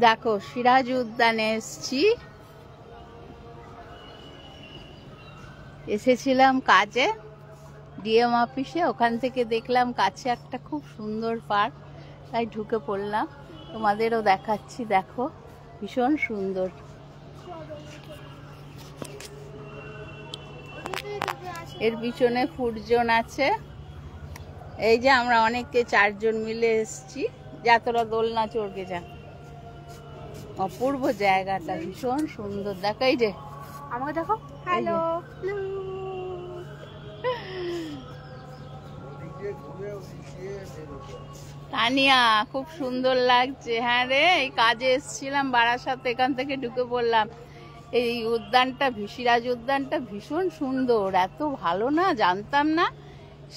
দেখো সিরাজ উদ্যানে এসেছিলাম কাজে ডিএম অফিসে। ওখান থেকে দেখলাম কাছে একটা খুব সুন্দর পার্ক, তাই ঢুকে পড়লাম। তোমাদেরও দেখাচ্ছি, দেখো ভীষণ সুন্দর। এর পিছনে ফুড জোন আছে। এই যে আমরা অনেকে 4 জন মিলে এসেছি। যা তোরা দোলনা চড়কে যা। অপূর্ব জায়গাটা, ভীষণ সুন্দর। দেখো এই যে আমাকে দেখো, হ্যালো তানিয়া, খুব সুন্দর লাগছে। হ্যাঁ রে, এই কাজে এসেছিলাম বারাসাতে, এখান থেকে ঢুকে পড়লাম। এই উদ্যানটা, সিরাজ উদ্যানটা ভীষণ সুন্দর। এত ভালো না, জানতাম না।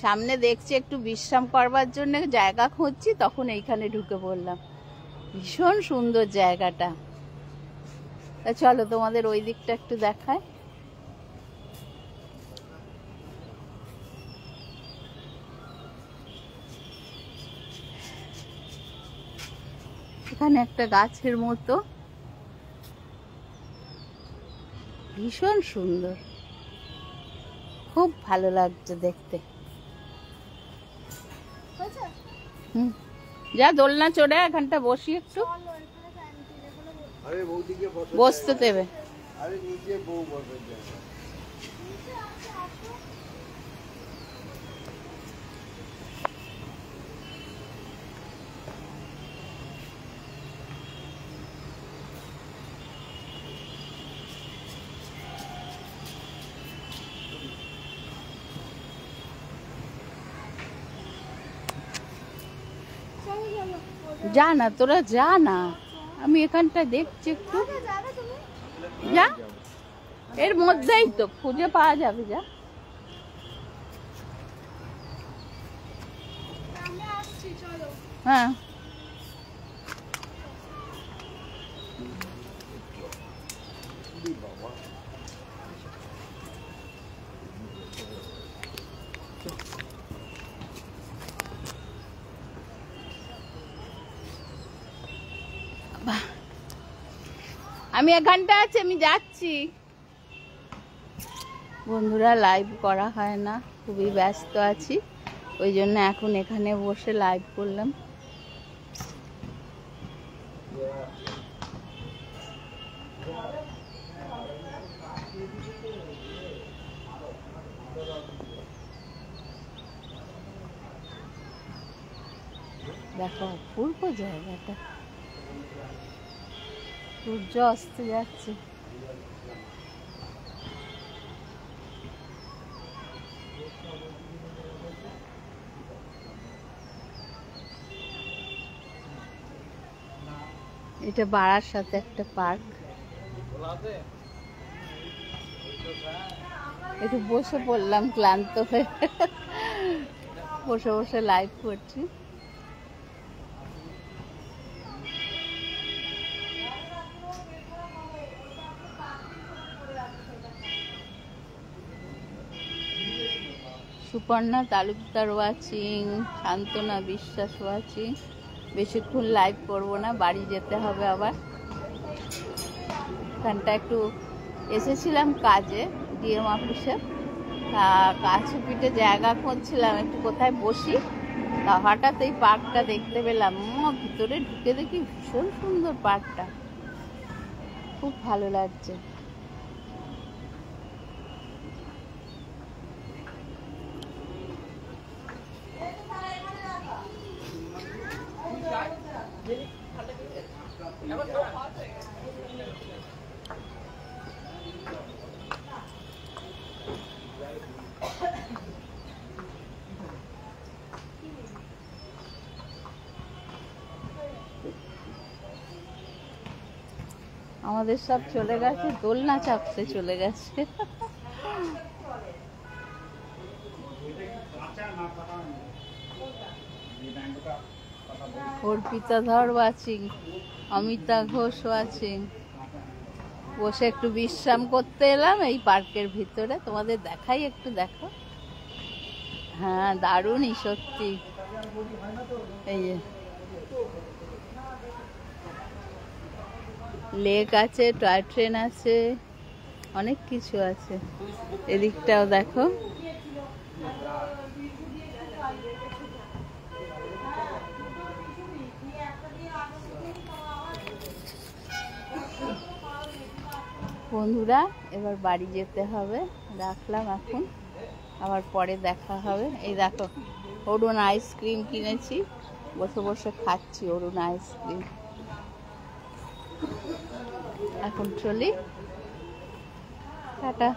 সামনে দেখছি একটু বিশ্রাম করবার জন্য জায়গা খুঁজছি, তখন এইখানে ঢুকে পড়লাম। ভীষণ সুন্দর জায়গাটা। তা চলো তোমাদের ওই দিকটা একটু দেখায়। এখানে একটা গাছের মতো, ভীষণ সুন্দর, খুব ভালো লাগছে দেখতে। যা দোলনা চড়ে এখানটা বসি একটু, বসতে দেবে। যা না, তোরা যা না, আমি এখানটা দেখছি একটু। যা, এর মধ্যেই তো খুঁজে পাওয়া যাবে। যা, হ্যাঁ আমি এখানটা আছি, আমি যাচ্ছি। বন্ধুরা, লাইভ করা হয় না, খুবই ব্যস্ত আছি, ওই জন্য এখন এখানে বসে লাইভ করলাম। দেখো অপূর্ব জায়গাটা, সূর্য অস্ত যাচ্ছে। এটা বারাসাতে একটা পার্ক। একটু বসে পড়লাম ক্লান্ত হয়ে, বসে বসে লাইভ করছি। সুপর্ণা তালুকদার ওয়াচিং, শান্তনা বিশ্বাস ওয়াচিং। বেশিক্ষণ লাইভ করবো না, বাড়ি যেতে হবে আবার। এখানটা একটু এসেছিলাম কাজে ডিএম অফিসে, তা কাছে পিঠে জায়গা খুঁজছিলাম একটু কোথায় বসি, তা হঠাৎ এই পার্কটা দেখতে পেলাম। ভিতরে ঢুকে দেখি ভীষণ সুন্দর পার্কটা, খুব ভালো লাগছে। আমাদের সব চলে গেছে, দোলনা চাপতে চলে গেছে। অর্পিতা ধর ওয়াচিং, অমিতা ঘোষ ওয়াচিং। বসে একটু বিশ্রাম করতে এলাম এই পার্কের ভিতরে, তোমাদের দেখাই একটু। দেখো, হ্যাঁ দারুণই সত্যি। এই যে লেক আছে, টয় ট্রেন আছে, অনেক কিছু আছে। এদিকটাও দেখো। বন্ধুরা এবার বাড়ি যেতে হবে, রাখলাম এখন, আবার পরে দেখা হবে। এই দেখো অরুণ আইসক্রিম কিনেছি, বসে বসে খাচ্ছি অরুণ আইসক্রিম। এখন চলি, টাটা।